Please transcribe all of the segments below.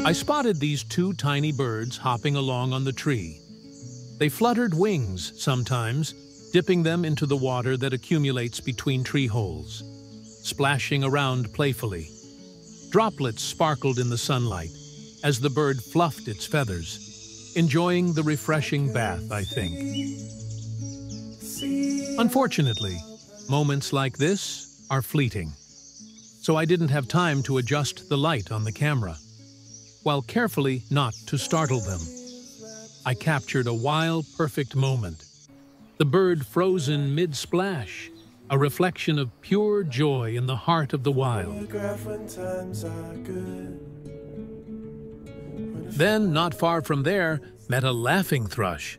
I spotted these two tiny birds hopping along on the tree. They fluttered wings sometimes, dipping them into the water that accumulates between tree holes, splashing around playfully. Droplets sparkled in the sunlight as the bird fluffed its feathers, enjoying the refreshing bath, I think. Unfortunately, moments like this are fleeting, so I didn't have time to adjust the light on the camera, while carefully not to startle them. I captured a wild, perfect moment. The bird frozen mid-splash, a reflection of pure joy in the heart of the wild. Then, not far from there, met a laughing thrush.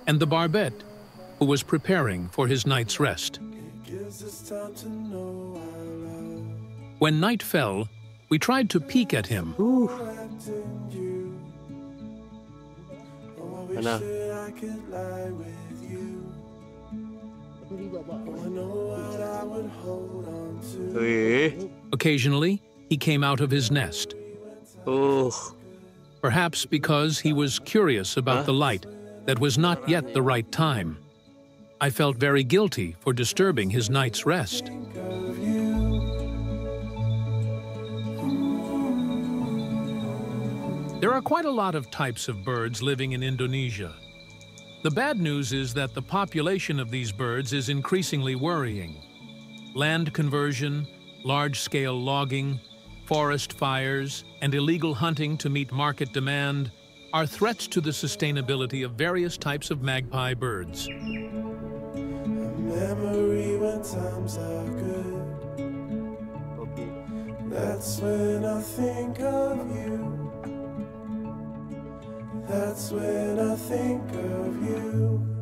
And the barbet, who was preparing for his night's rest. When night fell, we tried to peek at him. Occasionally, he came out of his nest. Perhaps because he was curious about the light that was not yet the right time. I felt very guilty for disturbing his night's rest. There are quite a lot of types of birds living in Indonesia. The bad news is that the population of these birds is increasingly worrying. Land conversion, large-scale logging, forest fires, and illegal hunting to meet market demand are threats to the sustainability of various types of magpie birds. A memory when times are good. That's when I think of you. That's when I think of you.